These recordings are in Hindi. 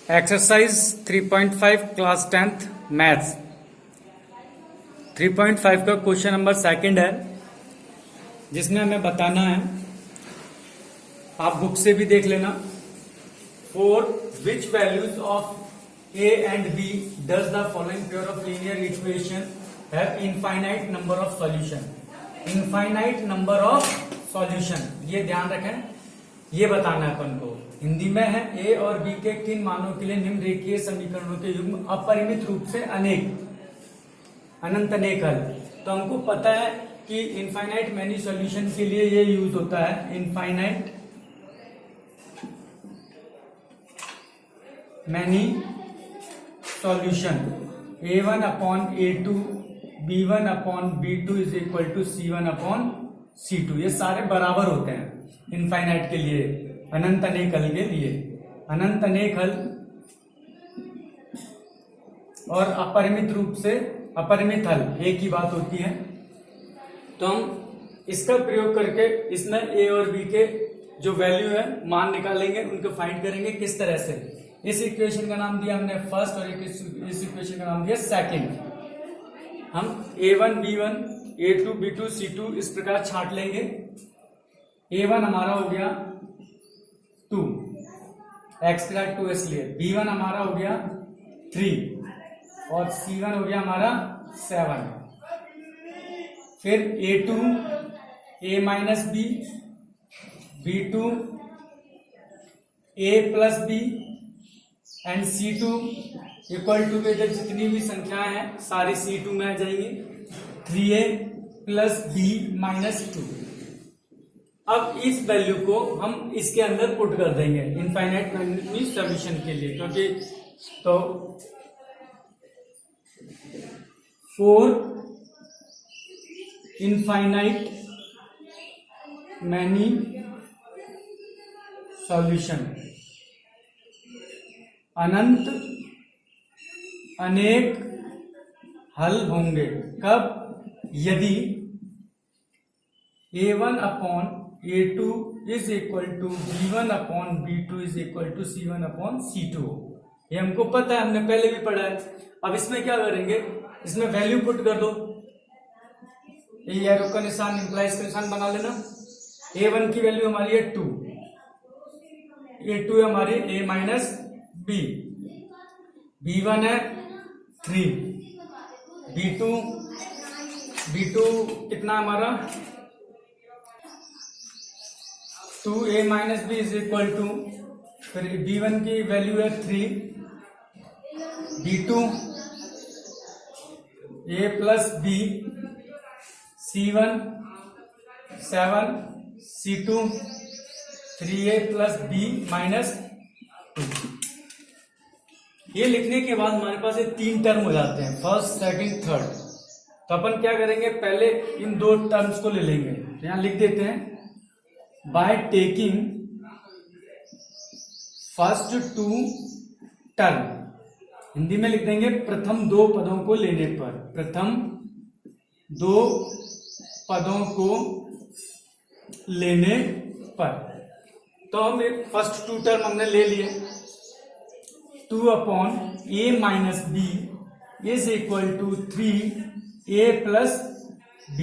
एक्सरसाइज 3.5 क्लास 10th मैथ्स 3.5 का क्वेश्चन नंबर सेकंड है, जिसमें हमें बताना है, आप बुक से भी देख लेना। For which values of A and B does the following pair of linear equation have infinite number of solution. Infinite number of solution, ये ध्यान रखें, ये बताना है अपन को। हिंदी में है, ए और बी के किन मानों के लिए निम्न रेखीय समीकरणों के युग्म अपरिमित रूप से अनंत अनेक हल। तो हमको पता है कि इनफाइनाइट मैनी सॉल्यूशन के लिए ये यूज होता है, infinite many solution. a1 upon a2 b1 upon b2 is equal to c1 upon c2। ये सारे बराबर होते हैं इनफाइनाइट के लिए, अनंत अनेक हल के लिए। अनंत अनेक हल और अपरिमित रूप से अपरिमित हल एक ही बात होती है। तो हम इसका प्रयोग करके इसमें ए और बी के जो वैल्यू है मान निकालेंगे, उनको फाइंड करेंगे। किस तरह से? इस इक्वेशन का नाम दिया हमने फर्स्ट और इस इक्वेशन का नाम दिया सेकंड। हम a1 b1 a2 b2 c2 इस प्रकार छांट लेंगे। a1 हमारा हो गया 2, x का 2 इसलिए। b1 हमारा हो गया 3 और c1 हो गया हमारा 7। फिर a2 a minus b, b2 a plus b and c2 equal to, इधर जितनी भी संख्याएं हैं सारी c2 में आ जाएंगी। 3a plus b minus 2। अब इस वैल्यू को हम इसके अंदर पुट कर देंगे इनफाइनाइट मैनी सॉल्यूशन के लिए, क्योंकि तो फॉर इनफाइनाइट मैनी सॉल्यूशन, अनंत अनेक हल होंगे कब? यदि a1 upon a2 is equal to b1 upon b2 is equal to c1 upon c2 हो। ये हमको पता है, हमने पहले भी पढ़ा है। अब इसमें क्या करेंगे, इसमें वैल्यू पुट कर दो। ये एरो का निशान, इंप्लाइज का निशान बना लेना। a1 की वैल्यू हमारी है 2, a2 है हमारी a माइनस b, b1 है 3, b2 कितना हमारा 2a minus B is equal to, फिर b1 की वैल्यू है 3, b2 a plus b, c1 7, c2 3a plus b minus 2। ये लिखने के बाद हमारे पास ये 3 टर्म हो जाते हैं, फर्स्ट सेकंड थर्ड। तो अपन क्या करेंगे, पहले इन 2 टर्म्स को ले लेंगे। तो यहां लिख देते हैं, by taking first 2 term, Hindi में लिख देंगे प्रथम 2 पदों को लेने पर। प्रथम 2 पदों को लेने पर तो हम फर्स्ट 2 टर्म हमने ले लिए। 2 upon a minus B is equal to 3a plus b।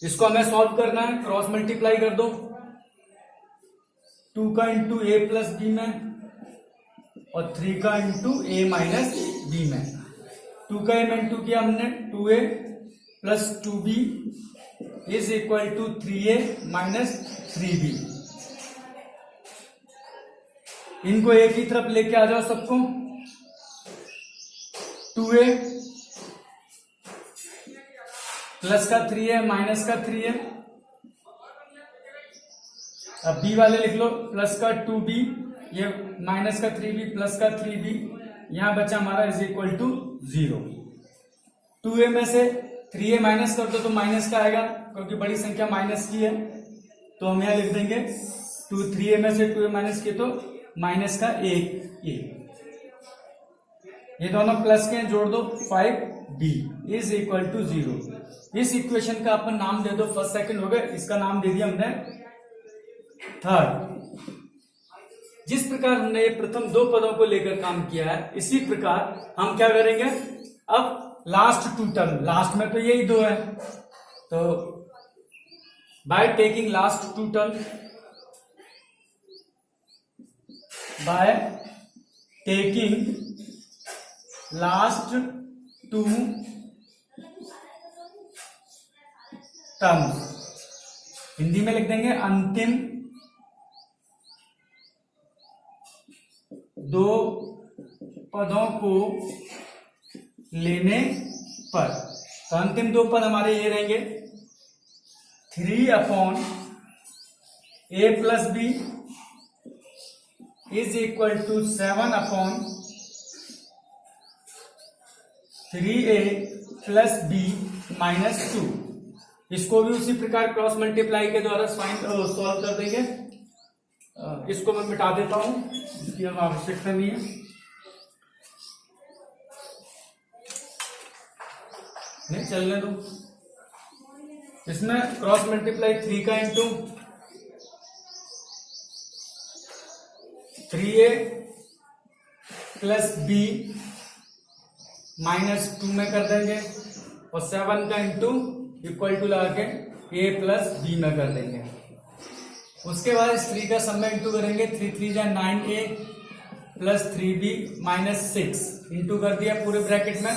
इसको हमें सॉल्व करना है, क्रॉस मल्टीप्लाई कर दो 2 का इंटू a प्लस बी में और 3 का इंटू a माइनस बी में। 2 का में इंटू किया हमने, 2a plus 2b is equal to 3a minus 3b। इनको एक ही तरफ लेके आ जाओ सबको। 2a प्लस का 3a माइनस का 3a। अब b वाले लिख लो, प्लस का 2b, ये माइनस का 3b प्लस का 3b, यहां बचा हमारा इज इक्वल टू 0। 2a में से 3a माइनस कर दो तो माइनस का आएगा, क्योंकि बड़ी संख्या माइनस की है। तो हम यहां लिख देंगे 3a में से 2a माइनस किए तो माइनस का 1a। ये दोनों प्लस के जोड़ दो, 5b इज इक्वल टू 0। इस इक्वेशन का अपन नाम दे दो, फर्स्ट सेकंड हो गए, इसका नाम दे दिया हमने थर्ड। जिस प्रकार हमने ये प्रथम दो पदों को लेकर काम किया है, इसी प्रकार हम क्या करेंगे, अब लास्ट टू टर्म, लास्ट में तो यही दो है, तो by taking last two term, by taking last two term, Hindi में लिख देंगे अंतिम दो पदों को लेने पर। तो अंतिम दो पद हमारे ये रहेंगे 3/a + b is equal to 7/3a + b - 2। इसको भी उसी प्रकार क्रॉस मल्टीप्लाई के द्वारा सॉल्व कर देंगे। इसको मैं मिटा देता हूं, इसकी अब आवश्यकता नहीं है। नहीं चलने दो। इसमें क्रॉस मल्टीप्लाई 3 का इंटू 3a + b - 2 में कर देंगे और 7 का इंटू इक्वल टू लगा के a + b में कर देंगे। उसके बाद इस 3 का सब में इंटू करेंगे, 3 3 जा 9a + 3b - 6 इंटू कर दिया पूरे ब्रैकेट में।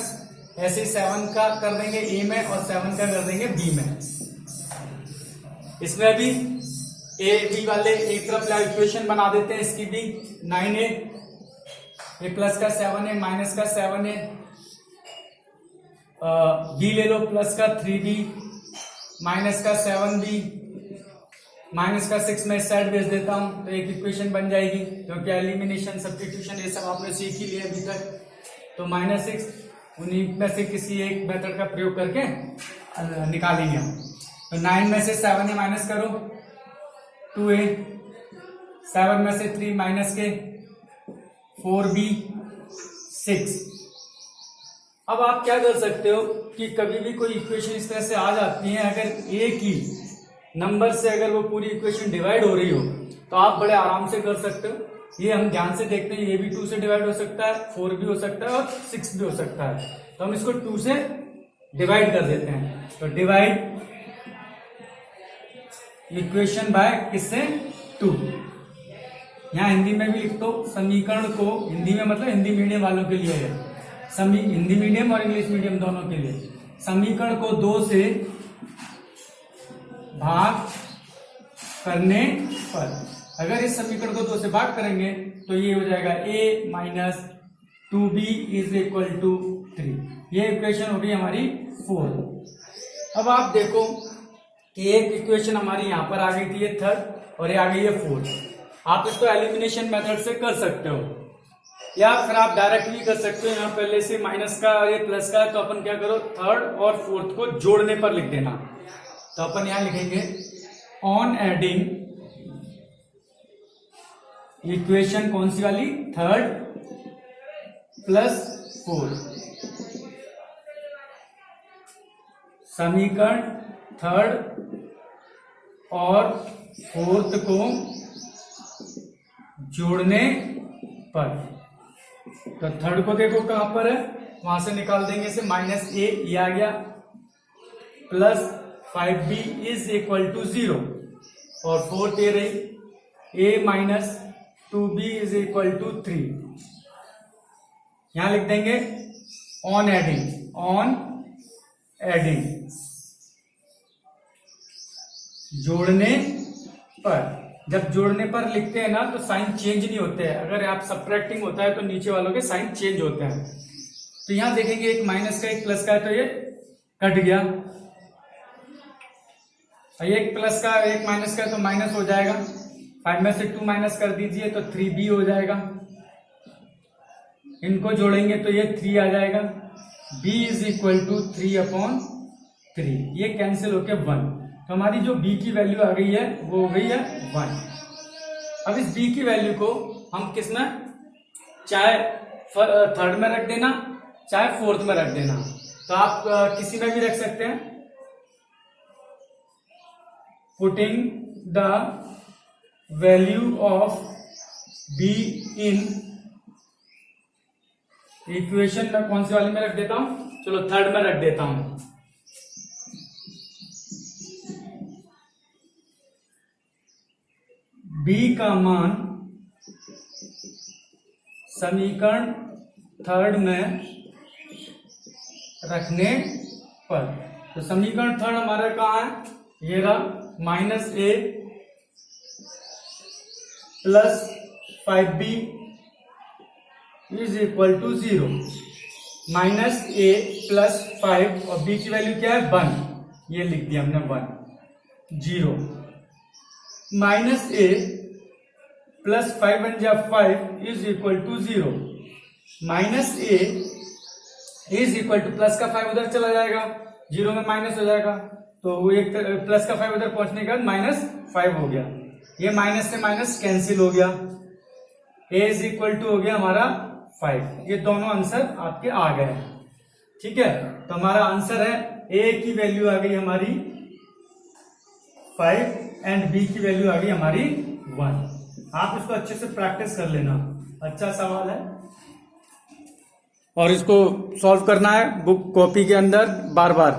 ऐसे 7 का कर देंगे a में और 7 का कर देंगे b में। इसमें भी a b वाले एक तरफ इक्वेशन बना देते हैं, इसकी भी 9a + का 7a माइनस का 7a, b ले लो प्लस का 3b माइनस का 7b माइनस का 6 में इस साइड भेज देता हूं, तो एक इक्वेशन बन जाएगी, क्योंकि एलिमिनेशन सब्स्टिट्यूशन ये सब आपने सीख ही लिया अभी तक। तो -6 उन्हीं में से किसी एक मेथड का प्रयोग करके निकालेंगे हम। तो 9 में से 7a माइनस करो 2a, 7 में से 3 माइनस के 4b 6। अब आप क्या कर सकते हो कि कभी भी कोई इक्वेशन इस तरह से आ जाती है, अगर एक ही नंबर से अगर वो पूरी इक्वेशन डिवाइड हो रही हो तो आप बड़े आराम से कर सकते हो। ये हम ध्यान से देखते हैं, ये भी 2 से डिवाइड हो सकता है, 4 भी हो सकता है और 6 भी हो सकता है। तो हम इसको 2 से डिवाइड कर देते हैं। तो डिवाइड इक्वेशन बाय किससे, 2। यहां हिंदी में भी लिख दो समीकरण को, हिंदी में मतलब हिंदी मीडियम वालों के लिए है, हिंदी मीडियम और इंग्लिश मीडियम दोनों के लिए। समीकरण को 2 से भाग करने पर, अगर इस समीकरण को 2 से भाग करेंगे तो ये हो जाएगा a - 2b = 3। ये इक्वेशन होगी हमारी 4। अब आप देखो कि एक इक्वेशन हमारी यहां पर आ गई थी, ये 3rd, और ये आ गई है 4th। आप इसको एलिमिनेशन मेथड से कर सकते हो या फिर आप डायरेक्ट भी कर सकते हो। यहाँ पहले से माइनस का और ये प्लस का, तो अपन क्या करो 3rd और 4th को जोड़ने पर लिख देना। तो अपन यहां लिखेंगे ऑन एडिंग इक्वेशन, कौन सी वाली, 3rd + 4th, समीकरण 3rd और 4th को जोड़ने पर। तो 3rd को देखो कहां पर है, वहां से निकाल देंगे इसे, -a ये आ गया प्लस 5b = 0 और 4th ये रही a - 2b = 3। यहां लिख देंगे ऑन एडिंग जोड़ने पर। जब जोड़ने पर लिखते हैं ना तो साइन चेंज नहीं होते हैं, अगर आप सब्ट्रैक्टिंग होता है तो नीचे वालों के साइन चेंज होते हैं। तो यहां देखेंगे एक माइनस का एक प्लस का है, तो ये कट गया, एक प्लस का एक माइनस का है तो माइनस हो जाएगा। 5 में से 2 माइनस कर दीजिए तो 3b हो जाएगा। इनको जोड़ेंगे तो ये 3 आ जाएगा। b = 3/3, ये कैंसिल होके 1। तो हमारी जो b की वैल्यू आ गई है वो हो गई है 1। अब इस b की वैल्यू को हम किसमें, चाहे 3rd में रख देना चाहे 4th में रख देना, तो आप किसी में भी रख सकते हैं। Putting the value of be in equation में कौन सी वाली में रख देता हूं, चलो थर्ड में रख देता हूं। बी का मान समीकरण थर्ड में रखने पर, तो समीकरण थर्ड हमारा कहाँ है, ये रहा, -a + 5b is equal to 0। -a + 5 और b की वैल्यू क्या है 1, ये लिख दिया हमने 1, 0। -a + 5 = 5 is equal to 0। -a is equal to plus का 5 उधर चला जाएगा, 0 में माइनस हो जाएगा, तो वो एक प्लस का 5 उधर पहुंचने के बाद -5 हो गया, ये माइनस से माइनस कैंसिल हो गया। a इज इक्वल टू हो गया हमारा 5। ये दोनों आंसर आपके आ गए, ठीक है। तो हमारा आंसर है a की वैल्यू आ गई हमारी 5 एंड b की वैल्यू आ गई हमारी 1। आप इसको अच्छे से प्रैक्टिस कर लेना, अच्छा सवाल है। और इसको सॉल्व करना है बुक कॉपी के अंदर बार बार।